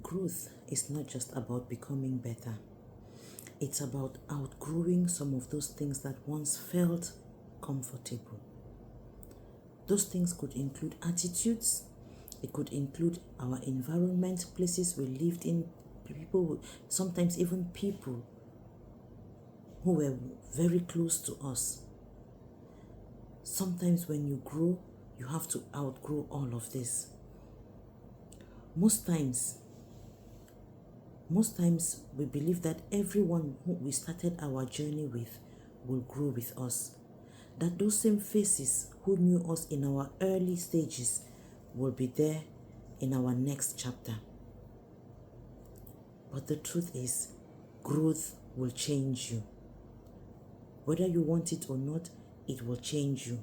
Growth is not just about becoming better. It's about outgrowing some of those things that once felt comfortable. Those things could include attitudes, it could include our environment, places we lived in, people, sometimes even people who were very close to us. Sometimes when you grow, you have to outgrow all of this. Most times we believe that everyone who we started our journey with will grow with us. That those same faces who knew us in our early stages will be there in our next chapter. But the truth is, growth will change you. Whether you want it or not, it will change you.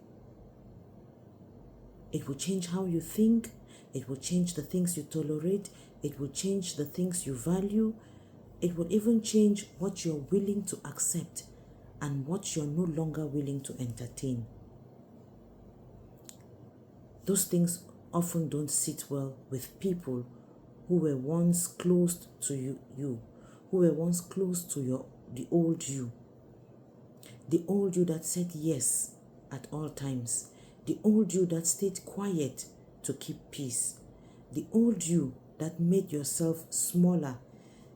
It will change how you think. It will change the things you tolerate. It will change the things you value. It will even change what you're willing to accept and what you're no longer willing to entertain. Those things often don't sit well with people who were once close to you, who were once close to the old you. The old you that said yes at all times. The old you that stayed quiet to keep peace. The old you that made yourself smaller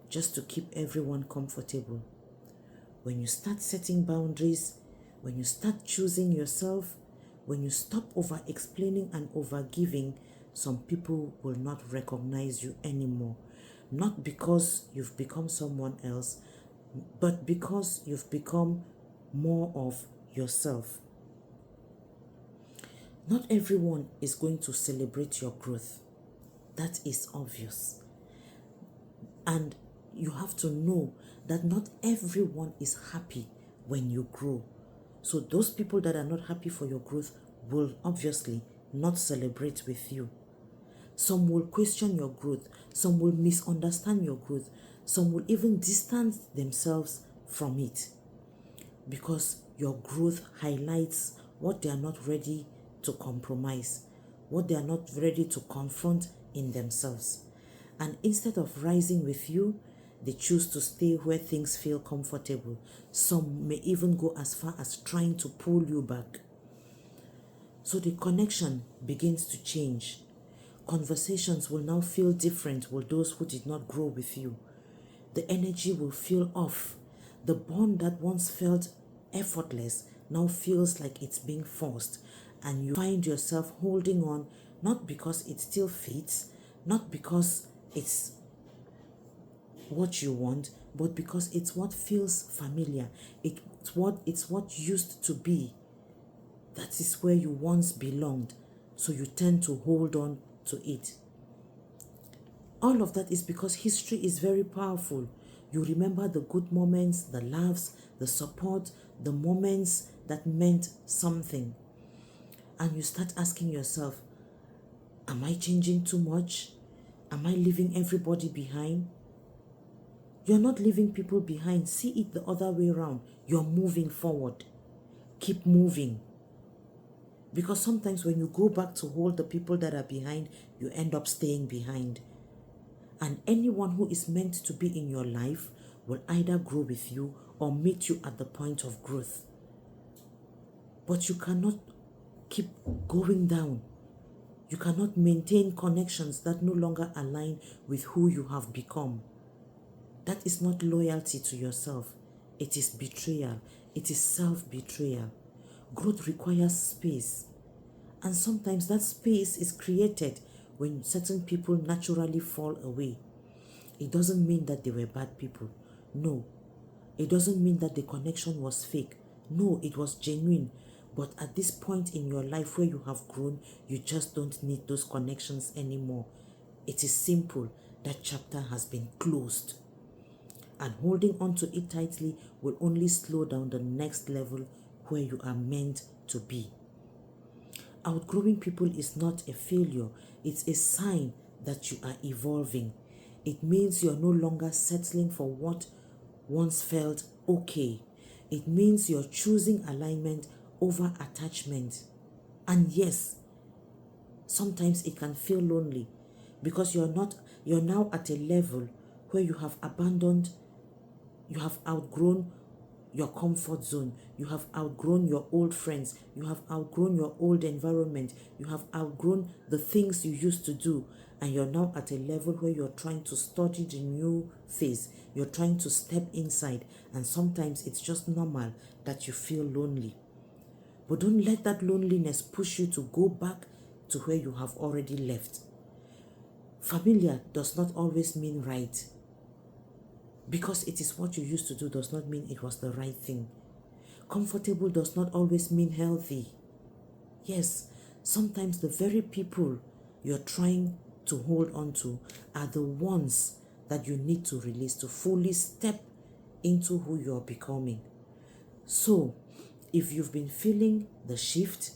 just to keep everyone comfortable. When you start setting boundaries, when you start choosing yourself, when you stop over-explaining and over-giving, some people will not recognize you anymore. Not because you've become someone else, but because you've become more of yourself. Not everyone is going to celebrate your growth. That is obvious. And you have to know that not everyone is happy when you grow. So those people that are not happy for your growth will obviously not celebrate with you. Some will question your growth. Some will misunderstand your growth. Some will even distance themselves from it, because your growth highlights what they are not ready to compromise, what they are not ready to confront in themselves. And instead of rising with you, they choose to stay where things feel comfortable. Some may even go as far as trying to pull you back. So the connection begins to change. Conversations will now feel different with those who did not grow with you. The energy will feel off. The bond that once felt effortless now feels like it's being forced, and you find yourself holding on, not because it still fits, not because it's what you want, but because it's what feels familiar. It's what used to be. That is where you once belonged, so you tend to hold on to it. All of that is because history is very powerful. You remember the good moments, the laughs, the support, the moments that meant something. And you start asking yourself, am I changing too much? Am I leaving everybody behind? You're not leaving people behind. See it the other way around. You're moving forward. Keep moving. Because sometimes when you go back to hold the people that are behind, you end up staying behind. And anyone who is meant to be in your life will either grow with you or meet you at the point of growth. But you cannot keep going down. You cannot maintain connections that no longer align with who you have become. That is not loyalty to yourself. It is betrayal. It is self-betrayal. Growth requires space. And sometimes that space is created when certain people naturally fall away. It doesn't mean that they were bad people. No. It doesn't mean that the connection was fake. No, it was genuine. But at this point in your life where you have grown, you just don't need those connections anymore. It is simple. That chapter has been closed. And holding on to it tightly will only slow down the next level where you are meant to be. Outgrowing people is not a failure. It's a sign that you are evolving. It means you're no longer settling for what once felt okay. It means you're choosing alignment over attachment. And yes, sometimes it can feel lonely because you're not You're now at a level where you have abandoned, you have outgrown your comfort zone. You have outgrown your old friends. You have outgrown your old environment. You have outgrown the things you used to do. And you're now at a level where you're trying to study the new phase. You're trying to step inside. And sometimes it's just normal that you feel lonely. But don't let that loneliness push you to go back to where you have already left. Familiar does not always mean right. Because it is what you used to do does not mean it was the right thing. Comfortable does not always mean healthy. Yes, sometimes the very people you're trying to hold on to are the ones that you need to release to fully step into who you're becoming. So, if you've been feeling the shift,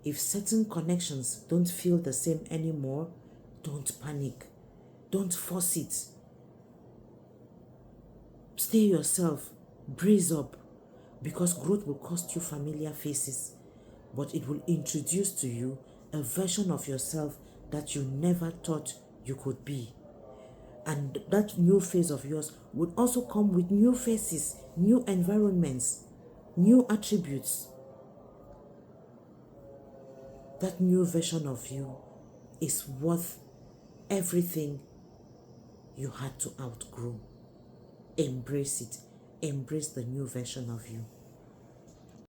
if certain connections don't feel the same anymore, don't panic. Don't force it. Stay yourself, brace up, because growth will cost you familiar faces, but it will introduce to you a version of yourself that you never thought you could be. And that new phase of yours would also come with new faces, new environments, new attributes. That new version of you is worth everything you had to outgrow. Embrace it. Embrace the new version of you.